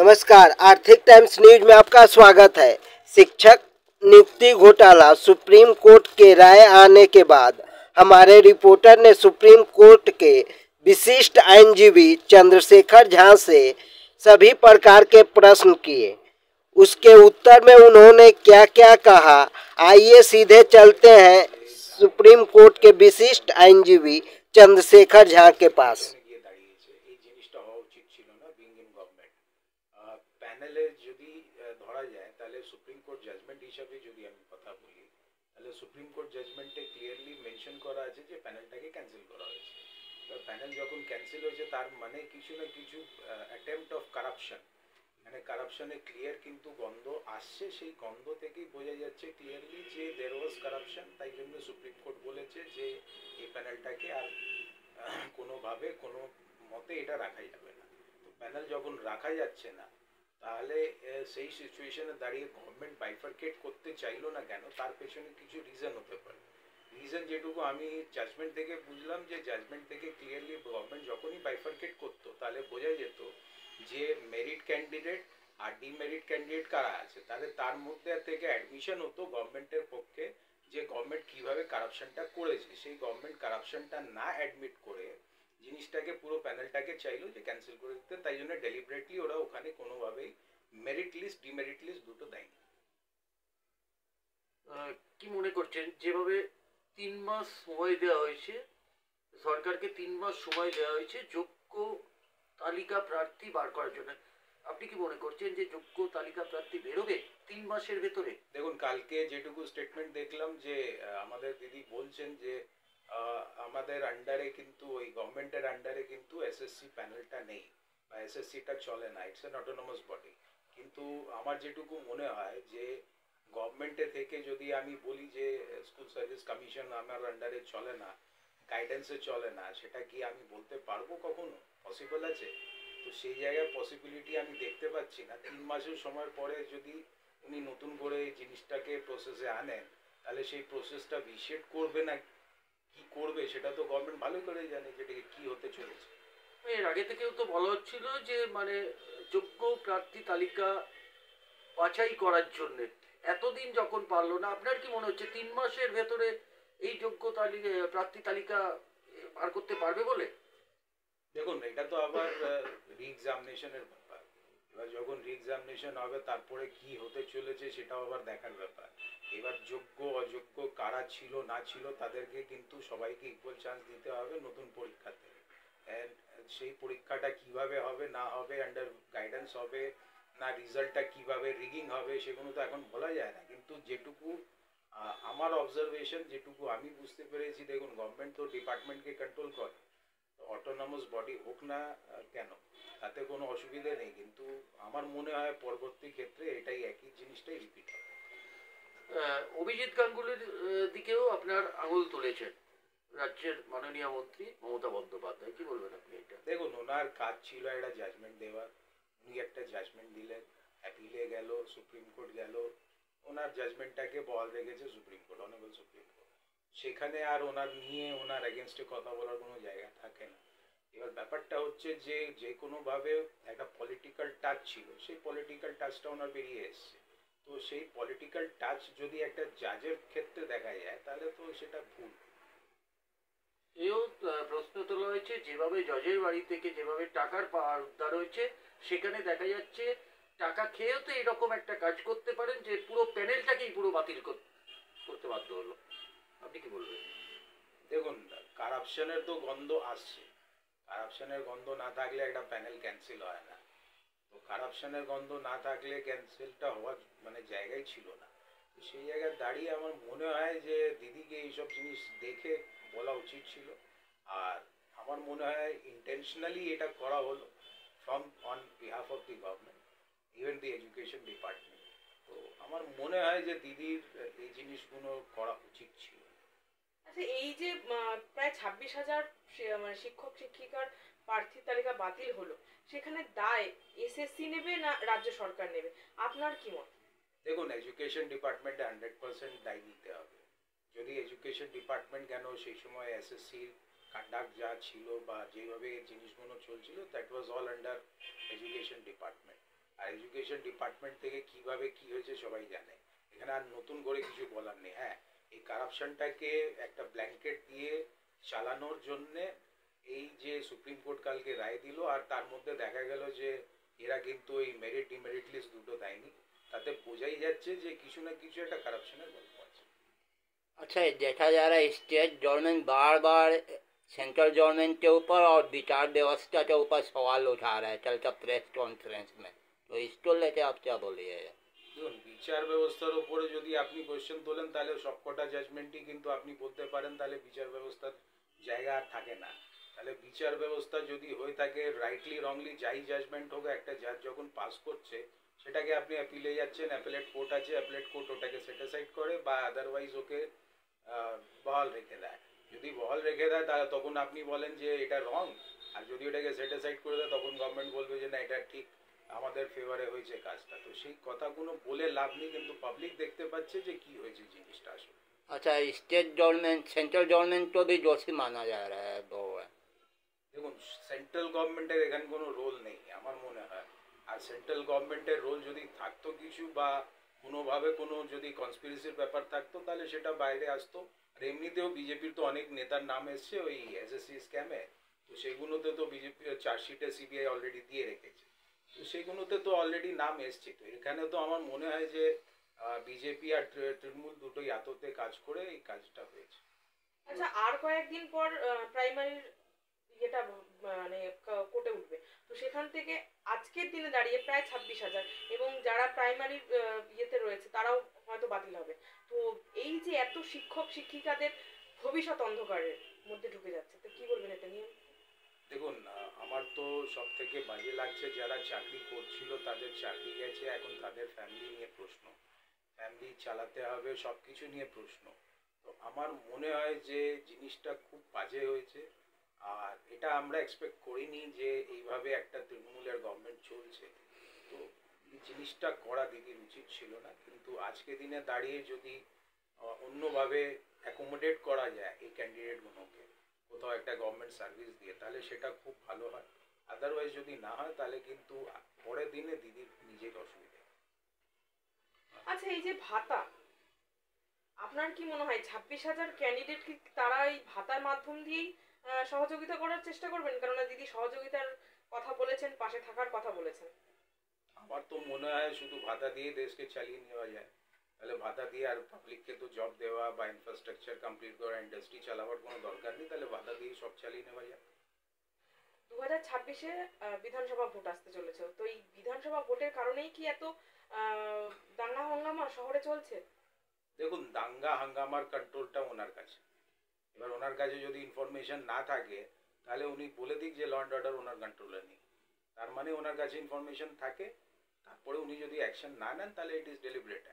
नमस्कार, आर्थिक times news में आपका स्वागत है। शिक्षक नियुक्ति घोटाला सुप्रीम कोर्ट के राय आने के बाद हमारे रिपोर्टर ने सुप्रीम कोर्ट के विशिष्ट आईनजीवी चंद्रशेखर झा से सभी प्रकार के प्रश्न किए। उसके उत्तर में उन्होंने क्या क्या कहा, आइए सीधे चलते हैं सुप्रीम कोर्ट के विशिष्ट आईनजीवी चंद्रशेखर झा के पास। প্যানেলে যদি ধরা যায় তাহলে সুপ্রিম কোর্ট জাজমেন্ট হিসাবে যদি আমি কথা বলি তাহলে সুপ্রিম কোর্ট জাজমেন্টে ক্লিয়ারলি মেনশন করা আছে যে প্যানেলটাকে ক্যান্সেল করা হয়েছে। প্যানেল যখন ক্যান্সেল হয়েছে তার মানে কিছু না কিছু অ্যাটেম্পট অফ কারাপশন, মানে কারাপশনের ক্লিয়ার কিন্তু গন্ধ আসছে। সেই গন্ধ থেকেই বোঝা যাচ্ছে ক্লিয়ারলি যে দেয়ার ওয়াজ কারাপশন। তাই জন্য সুপ্রিম কোর্ট বলেছে যে এই প্যানেলটাকে আর কোনোভাবে কোনো মতে এটা রাখা যাবে না। তো প্যানেল যখন রাখা যাচ্ছে না তাহলে সেই সিচুয়েশনে দাঁড়িয়ে গভর্নমেন্ট বাইফার্কেট করতে চাইলো না কেন, তার পেছনে কিছু রিজন হতে পারে। রিজন যেটুকু আমি জাজমেন্ট থেকে বুঝলাম যে জাজমেন্ট থেকে ক্লিয়ারলি গভর্নমেন্ট যখনই বাইফার্কেট করতো তাহলে বোঝা যেত যে মেরিট ক্যান্ডিডেট আর ডিমেরিট ক্যান্ডিডেট কারা আছে, তাহলে তার মধ্যে থেকে অ্যাডমিশন হতো গভর্নমেন্টের পক্ষে যে গভর্নমেন্ট কীভাবে কারাপশনটা করেছে। সেই গভর্নমেন্ট কারাপশনটা না অ্যাডমিট করে জিনিসটাকে পুরো প্যানেলটাকে চাইলো যে ক্যান্সেল করে দিতে। তাই জন্য ডেলিবারেটলি ওরা ওখানে কোনোভাবেই মেরিট লিস্ট ডিমেরিট লিস্ট দুটো দেয়নি। কি মনে করছেন যেভাবে 3 মাস সময় দেওয়া হয়েছে, সরকারকে 3 মাস সময় দেওয়া হয়েছে যোগ্য তালিকা প্রার্থী বার করার জন্য, আপনি কি মনে করছেন যে যোগ্য তালিকা প্রার্থী বেরোবে 3 মাসের ভেতরে? দেখুন, কালকে যেটুকু স্টেটমেন্ট দেখলাম যে আমাদের দিদি বলছেন যে আমাদের আন্ডারে কিন্তু ওই গভর্নমেন্টের আন্ডারে কিন্তু এসএসসি প্যানেলটা নেই বা এসএসসিটা চলে না, ইটস অ্যান অটোনমাস বডি। কিন্তু আমার যেটুকু মনে হয় যে গভর্নমেন্টের থেকে যদি আমি বলি যে স্কুল সার্ভিস কমিশন আমার আন্ডারে চলে না, গাইডেন্সে চলে না, সেটা কি আমি বলতে পারবো কখনো? পসিবল আছে? তো সেই জায়গায় পসিবিলিটি আমি দেখতে পাচ্ছি না। 3 মাসের সময়ের পরে যদি উনি নতুন করে এই জিনিসটাকে প্রসেসে আনেন তাহলে সেই প্রসেসটা ভিশিয়েট করবে না কি করবে সেটা তো গভর্নমেন্ট ভালো করে জানে যেটা কি হতে চলেছে। এর আগে থেকেও তো বলা হচ্ছিল যে মানে যোগ্য প্রার্থী তালিকা বাছাই করার জন্য এতদিন যখন পারলো না, আপনার কি মনে হচ্ছে 3 মাসের ভেতরে এই যোগ্য তালিকা প্রার্থী তালিকা বার করতে পারবে বলে? দেখুন, এটা তো আবার রি-এক্সামিনেশনের ব্যাপার। এবার যখন রি-এক্সামিনেশন হবে তারপরে কি হতে চলেছে সেটাও আবার দেখার ব্যাপার। এবার যোগ্য অযোগ্য কারা ছিল না ছিল তাদেরকে কিন্তু সবাইকে ইকুয়াল চান্স দিতে হবে নতুন পরীক্ষাতে। সেই পরীক্ষাটা কিভাবে হবে না হবে, আন্ডার গাইডেন্স হবে না, রেজাল্টটা কিভাবে রিগিং হবে সেগুলো তো এখন বলা যায় না। কিন্তু যেটুকু আমার অবজারভেশন, যেটুকু আমি বুঝতে পেরেছি, দেখুন গভর্নমেন্ট তো ডিপার্টমেন্টকে কন্ট্রোল করে, অটোনমাস বডি হোক না কেন তাতে কোনো অসুবিধা নেই। কিন্তু আমার মনে হয় পরবর্তী ক্ষেত্রে এটাই একই জিনিসটাই রিপিট হবে। অভিজিৎ গাঙ্গুলির দিকেও আপনার আঙুল তুলেছেন রাজ্যের মাননীয় মন্ত্রী মমতা বন্দ্যোপাধ্যায়, কি বলবেন আপনি এটা? দেখুন, ওনার কাজ ছিল একটা জাজমেন্ট দেওয়ার, উনি একটা জাজমেন্ট দিলেন, অ্যাপিলে গেল, সুপ্রিম কোর্ট গেল, ওনার জাজমেন্টটাকে বহাল রেখেছে supreme court, honourable supreme court. সেখানে আর ওনার নিয়ে ওনার এগেনস্টে কথা বলার কোনো জায়গা থাকে না। এবার ব্যাপারটা হচ্ছে যে যে কোনোভাবে একটা পলিটিক্যাল টাচ ছিল, সেই পলিটিক্যাল টাচটা ওনার বেরিয়ে এসছে। তো সেই পলিটিক্যাল টাচ যদি একটা জাজের ক্ষেত্রে দেখা যায় তাহলে তো সেটা ভুল। এও প্রশ্ন তোলা হয়েছে যেভাবে জজের বাড়ি থেকে যেভাবে টাকার পাওয়ার উদ্ধার হয়েছে, সেখানে দেখা যাচ্ছে টাকা খেয়েও তো এরকম একটা কাজ করতে পারেন যে পুরো প্যানেলটাকেই পুরো বাতিল করতে বাধ্য হলো, আপনি কি বলবেন? দেখুন, কারাপশনের তো গন্ধ আসছে, কারাপশনের গন্ধ না থাকলে একটা প্যানেল ক্যান্সেল হয় না। তো কারাপশনের গন্ধ না থাকলে ক্যান্সেলটা হওয়ার মানে জায়গায় ছিল না। তো সেই জায়গায় দাঁড়িয়ে আমার মনে হয় যে দিদিকে এইসব জিনিস দেখে বলা উচিত ছিল। আর আমার মনে হয় ইন্টেনশনালি এটা করা হলো from on behalf of the government, even the education department. তো আমার মনে হয় যে দিদির এই জিনিসগুলো করা উচিত ছিল। আচ্ছা, এই যে প্রায় 26,000 মানে শিক্ষক শিক্ষিকার প্রার্থী তালিকা বাতিল হলো, সেখানে দায় এসএসসি নেবে না রাজ্য সরকার নেবে, আপনার কি মত? দেখুন, এডুকেশন ডিপার্টমেন্টে 100% দায় নিতে হবে। যদি এডুকেশন ডিপার্টমেন্ট কেন সেই সময় এসএসসির কন্ডাক্ট যা ছিল বা যেভাবে জিনিসগুলো চলছিল, that was all under education department. আর এডুকেশন ডিপার্টমেন্ট থেকে কিভাবে কি হয়েছে সবাই জানে, এখানে আর নতুন করে কিছু বলার নেই। হ্যাঁ, এই কারাপশনটাকে একটা ব্ল্যাঙ্কেট দিয়ে চালানোর জন্যে এই যে সুপ্রিম কোর্ট কালকে রায় দিল, আর তার মধ্যে দেখা গেল যে এরা কিন্তু এই মেরিট ডিমেরিট লিস্ট দুটো দেয়নি, তাতে বোঝাই যাচ্ছে যে কিছু না কিছু একটা কারাপশনের গল্প আছে। अच्छा, देखा जा रहा है स्टेट गवर्नमेंट बार बार सेंट्रल गवर्नमेंट के ऊपर और विचार व्यवस्था के ऊपर सवाल उठा रहा है कल का प्रेस कॉन्फ्रेंस में, तो इसको लेके आप क्या बोलिए? দেখুন, বিচার ব্যবস্থার ওপরে যদি আপনি কোয়েশ্চেন তোলেন তাহলে সবকটা জাজমেন্টই কিন্তু আপনি বলতে পারেন তাহলে বিচার ব্যবস্থার জায়গা আর থাকে না। তাহলে বিচার ব্যবস্থা যদি হয়ে থাকে রাইটলি রংলি যাই জাজমেন্ট হোক, একটা জাজ যখন পাস করছে সেটাকে আপনি অ্যাপিলে যাচ্ছেন, অ্যাপিলেট কোর্ট আছে, অ্যাপিলেট কোর্ট ওটাকে সেটিসাইড করে বা আদারওয়াইজ ওকে বহাল রেখে দেয়। যদি বহাল রেখে দেয় তাহলে তখন আপনি বলেন যে এটা রং, আর যদি ওটাকে সেটিসাইড করে দেয় তখন গভর্নমেন্ট বলবে যে না এটা ঠিক, আমাদের ফেভারে হয়েছে কাজটা। তো সেই কথাগুলো বলে লাভ নেই, কিন্তু পাবলিক দেখতে পাচ্ছে যে কি হয়েছে জিনিসটা আসলে। अच्छा, स्टेट गवर्नमेंट सेंट्रल गवर्नमेंट को भी दोषी माना जा रहा है तो দেখুন, সেন্ট্রাল গভর্নমেন্টের এখানে কোনো রোল নেই আমার মনে হয়। আর সেন্ট্রাল গভর্নমেন্টের রোল যদি থাকতো কিছু বা কোনোভাবে কোনো যদি কনস্পিরেসির ব্যাপার থাকতো তাহলে সেটা বাইরে আসতো। আর এমনিতেও বিজেপির তো অনেক নেতার নাম এসছে ওই এসএসসি স্ক্যামে, তো সেগুলোতে তো বিজেপি চার্জশিটে সিবিআই অলরেডি দিয়ে রেখেছে, তো সেগুলোতে তো অলরেডি নাম এসছে। তো এখানে তো আমার মনে হয় যে বিজেপি আর তৃণমূল দুটোই আততে কাজ করে এই কাজটা হয়েছে। আচ্ছা, আর কয়েকদিন পর প্রাইমারির ইয়েটা মানে কোর্টে উঠবে, তো সেখান থেকে আজকের দিনে দাঁড়িয়ে প্রায় 26,000 এবং যারা প্রাইমারি ইয়েতে রয়েছে তারাও হয়তো বাতিল হবে। তো এই যে এত শিক্ষক শিক্ষিকাদের ভবিষ্যৎ অন্ধকারের মধ্যে ঢুকে যাচ্ছে, তো কি বলবেন এটা নিয়ে? দেখুন, আমার তো সব থেকে বাজে লাগছে যারা চাকরি করছিল তাদের চাকরি গেছে, এখন তাদের ফ্যামিলি নিয়ে প্রশ্ন, ফ্যামিলি চালাতে হবে, সব কিছু নিয়ে প্রশ্ন। তো আমার মনে হয় যে জিনিসটা খুব বাজে হয়েছে, আর এটা আমরা এক্সপেক্ট করিনি যে এইভাবে একটা তৃণমূলের গভর্নমেন্ট চলছে। তো এই জিনিসটা করা দিদির উচিত ছিল না, কিন্তু আজকে দিনে দাঁড়িয়ে যদি অন্যভাবে অ্যাকোমোডেট করা যায় এই ক্যান্ডিডেটগুলোকে কোথাও একটা গভর্নমেন্ট সার্ভিস দিয়ে, তাহলে সেটা খুব ভালো হয়। আদারওয়াইজ যদি না হয় তাহলে কিন্তু পরের দিনে দিদির নিজের অসুবিধা। আচ্ছা, এই যে ভাতা, আপনার কি মনে হয় 26,000 ক্যান্ডিডেট কি তারা এই ভাতার মাধ্যম দিয়েই সহযোগিতা করার চেষ্টা করবেন? কেননা দিদি সহযোগিতার কথা বলেছেন, পাশে থাকার কথা বলেছেন। আমার তো মনে হয় শুধু ভাতা দিয়ে দেশকে চালিয়ে নেওয়া যায়, তাহলে ভাতা দিয়ে আর পাবলিককে তো জব দেওয়া বা ইনফ্রাস্ট্রাকচার কমপ্লিট করা, ইন্ডাস্ট্রি চালাবার কোনো দরকার নেই, তাহলে ভাতা দিয়ে সব চালিয়ে নেওয়া যায়। 2026-এ বিধানসভা ভোট আসতে চলেছে, তো এই বিধানসভা ভোটের কারণেই কি এত দাঙ্গা হাঙ্গামা শহরে চলছে? দেখুন, দাঙ্গা হাঙ্গামার কন্ট্রোলটা ওনার কাছে। এবার ওনার কাছে যদি ইনফরমেশন না থাকে তাহলে উনি বলে দিক যে ল অ্যান্ড অর্ডার ওনার কন্ট্রোলে নেই, তার মানে ওনার কাছে ইনফরমেশন থাকে, তারপরে উনি যদি অ্যাকশন না নেন তাহলে ইট ইজ ডেলিবারেট।